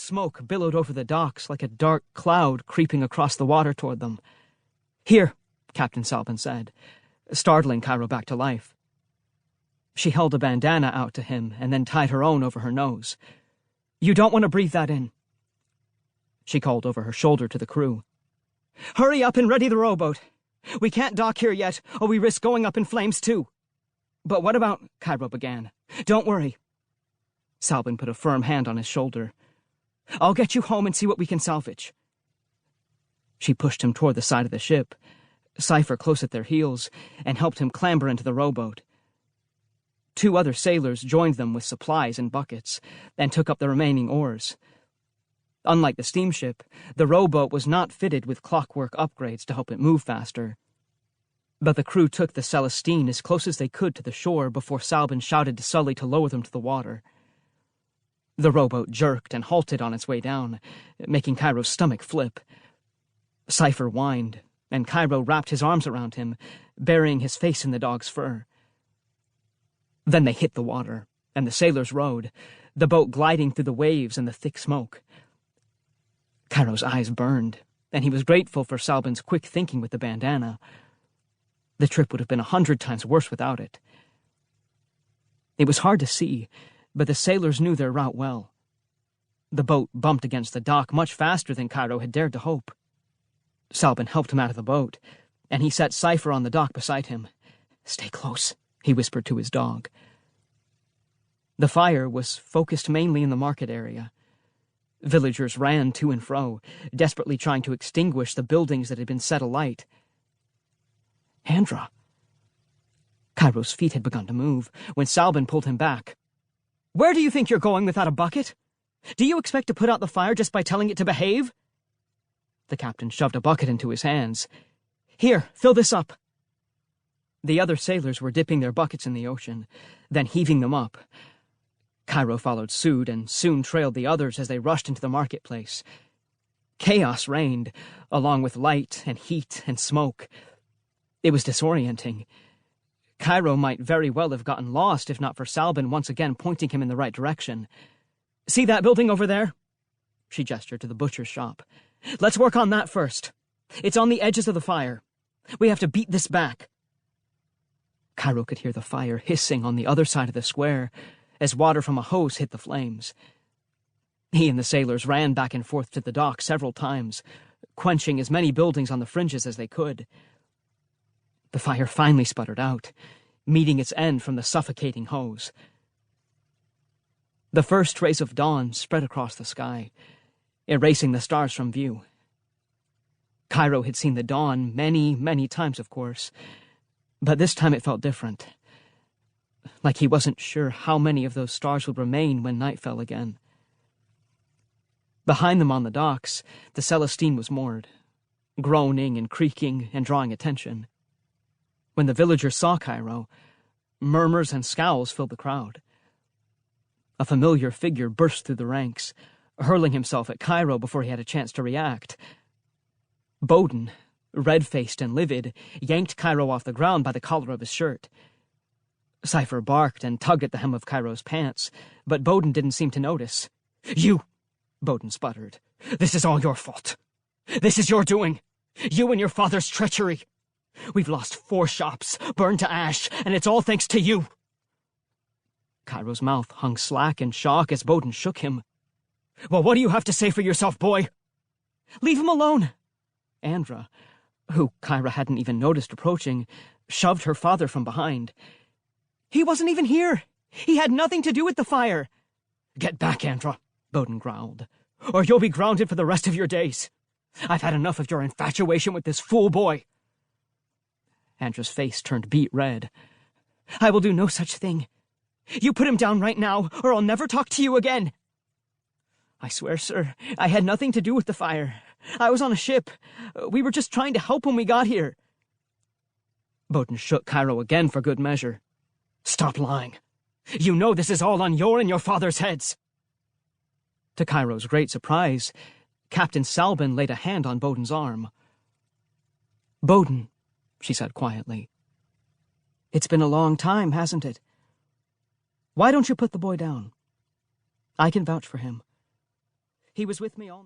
smoke billowed over the docks like a dark cloud creeping across the water toward them. "Here," Captain Salbin said, startling Kyro back to life. She held a bandana out to him and then tied her own over her nose. "You don't want to breathe that in." She called over her shoulder to the crew. "Hurry up and ready the rowboat. We can't dock here yet, or we risk going up in flames too." "But what about—" Kyro began. "Don't worry." Salbin put a firm hand on his shoulder. "I'll get you home and see what we can salvage." She pushed him toward the side of the ship, Cypher close at their heels, and helped him clamber into the rowboat. 2 other sailors joined them with supplies and buckets, and took up the remaining oars. Unlike the steamship, the rowboat was not fitted with clockwork upgrades to help it move faster. But the crew took the Celestine as close as they could to the shore before Salbin shouted to Sully to lower them to the water. The rowboat jerked and halted on its way down, making Kyro's stomach flip. Cypher whined, and Kyro wrapped his arms around him, burying his face in the dog's fur. Then they hit the water, and the sailors rowed, the boat gliding through the waves and the thick smoke. Kyro's eyes burned, and he was grateful for Salbin's quick thinking with the bandana. The trip would have been 100 times worse without it. It was hard to see, but the sailors knew their route well. The boat bumped against the dock much faster than Kyro had dared to hope. Salbin helped him out of the boat, and he set Cypher on the dock beside him. "Stay close," he whispered to his dog. The fire was focused mainly in the market area. Villagers ran to and fro, desperately trying to extinguish the buildings that had been set alight. "Andra." Kyro's feet had begun to move when Salbin pulled him back. "Where do you think you're going without a bucket? Do you expect to put out the fire just by telling it to behave?" The captain shoved a bucket into his hands. "Here, fill this up." The other sailors were dipping their buckets in the ocean, then heaving them up. Kyro followed suit and soon trailed the others as they rushed into the marketplace. Chaos reigned, along with light and heat and smoke. It was disorienting. Kyro might very well have gotten lost if not for Salbin once again pointing him in the right direction. "See that building over there?" She gestured to the butcher's shop. "Let's work on that first. It's on the edges of the fire. We have to beat this back." Kyro could hear the fire hissing on the other side of the square as water from a hose hit the flames. He and the sailors ran back and forth to the dock several times, quenching as many buildings on the fringes as they could. The fire finally sputtered out, meeting its end from the suffocating hose. The first rays of dawn spread across the sky, erasing the stars from view. Kyro had seen the dawn many, many times, of course, but this time it felt different, like he wasn't sure how many of those stars would remain when night fell again. Behind them on the docks, the Celestine was moored, groaning and creaking and drawing attention. When the villagers saw Kyro, murmurs and scowls filled the crowd. A familiar figure burst through the ranks, hurling himself at Kyro before he had a chance to react. Bowden, red-faced and livid, yanked Kyro off the ground by the collar of his shirt. Cypher barked and tugged at the hem of Kyro's pants, but Bowden didn't seem to notice. "You," Bowden sputtered. "This is all your fault. This is your doing. You and your father's treachery. We've lost 4 shops, burned to ash, and it's all thanks to you." Kyro's mouth hung slack in shock as Bowden shook him. "Well, what do you have to say for yourself, boy?" "Leave him alone." Andra, who Kyro hadn't even noticed approaching, shoved her father from behind. "He wasn't even here. He had nothing to do with the fire." "Get back, Andra," Bowden growled, "or you'll be grounded for the rest of your days. I've had enough of your infatuation with this fool boy." Andra's face turned beet red. "I will do no such thing. You put him down right now, or I'll never talk to you again." "I swear, sir, I had nothing to do with the fire. I was on a ship. We were just trying to help when we got here." Bowden shook Kyro again for good measure. "Stop lying. You know this is all on your and your father's heads." To Kyro's great surprise, Captain Salbin laid a hand on Bowden's arm. "Bowden," she said quietly, "it's been a long time, hasn't it? Why don't you put the boy down? I can vouch for him. He was with me all